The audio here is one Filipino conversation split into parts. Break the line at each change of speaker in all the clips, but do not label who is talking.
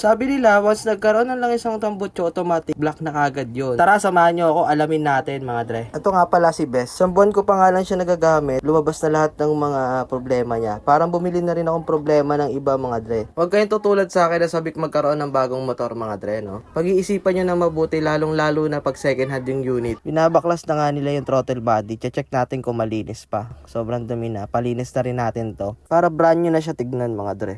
Sabi nila, once nagkaroon ng lang isang tambutso, automatic block na kagad yun. Tara, samahan nyo ako, alamin natin mga dre. Ito nga pala si Best. Sa buwan ko pa nga lang siya nagagamit, lumabas na lahat ng mga problema niya. Parang bumili na rin akong problema ng iba mga dre. Huwag kayong tutulad sa akin na sabi ko magkaroon ng bagong motor mga dre, no? Pag-iisipan nyo na mabuti, lalong-lalo na pag second hand yung unit. Binabaklas na nga nila yung throttle body. Check natin kung malinis pa. Sobrang dumi na. Palinis na rin natin to. Para brand new na siya tignan mga dre.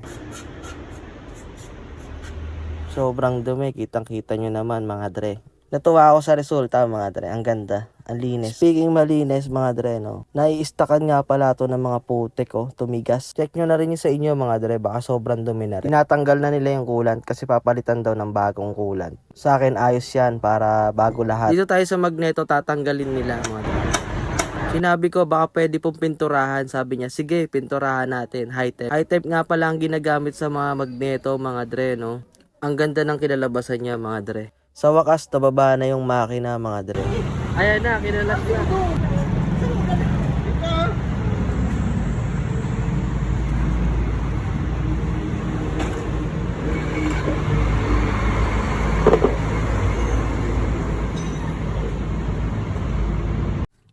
Sobrang dumi, kitang-kita nyo naman mga dre. Natuwa ako sa resulta mga dre, ang ganda, ang linis. Speaking malinis mga dre, no, naiistakan nga pala to ng mga putik, oh, tumigas. Check nyo na rin yung sa inyo mga dre, baka sobrang dumi na rin. Tinatanggal na nila yung coolant kasi papalitan daw ng bagong coolant. Sa akin ayos yan para bago lahat. Dito tayo sa magneto, tatanggalin nila mga dre. Sinabi ko baka pwede pong pinturahan, sabi niya sige pinturahan natin, high temp. High temp nga pala ang ginagamit sa mga magneto mga dre, no. Ang ganda ng kinalabasan niya mga dre. Sa wakas, nababa na yung makina mga dre. Ayan na, kinalas na.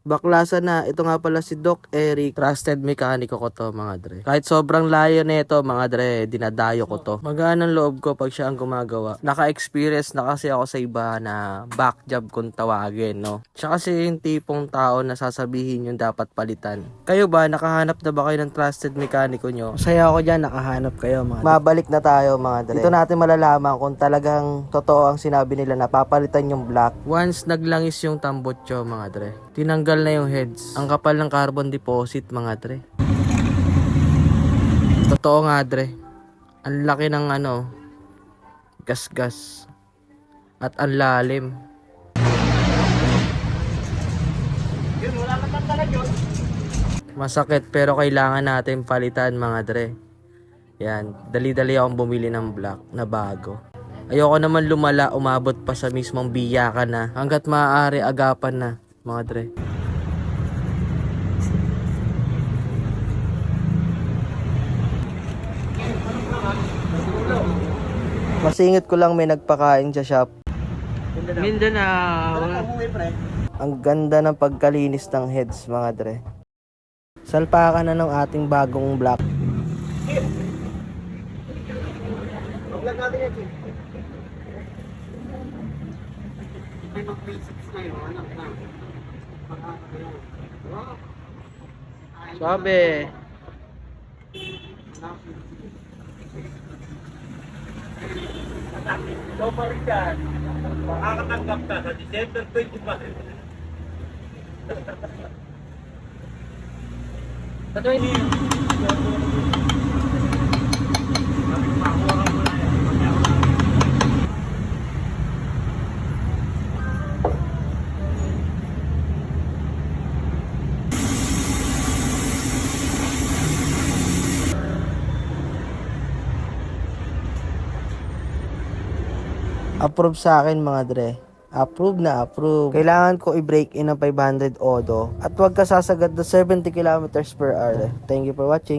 Baklasan na. Ito nga pala si Doc Eric. Trusted mekaniko ko to mga dre. Kahit sobrang layo nito mga dre, dinadayo ko to. Magaan ang loob ko pag siya ang gumagawa. Naka-experience na kasi ako sa iba na back job kung tawagin, no? Siya kasi yung tipong tao na sasabihin yung dapat palitan. Kayo ba, nakahanap na ba kayo ng trusted mekaniko nyo? Masaya ako dyan, nakahanap kayo mga dre. Mabalik na tayo mga dre. Dito natin malalaman kung talagang totoo ang sinabi nila na papalitan yung block. Once naglangis yung tambutso mga dre, tinanggal na yung heads. Ang kapal ng carbon deposit mga dre. Totoo nga dre. Ang laki ng gas-gas. At ang lalim. Masakit pero kailangan natin palitan mga dre. Yan. Dali-dali akong bumili ng block na bago. Ayoko naman lumala, umabot pa sa mismong biyakan na. Hanggat maaari agapan na mga dre. Masingit ko lang may nagpakain sa shop. Mindanao. Ang ganda ng pagkalinis ng heads mga dre. Salpakan na ng ating bagong block. Sabi.
So far dyan, makakatanggap ka sa December 25. Sa 20.
Approve sa akin mga dre. Approve na approve. Kailangan ko i-break in ng 500 odo. At huwag ka sasagad na 70 km/h. Thank you for watching.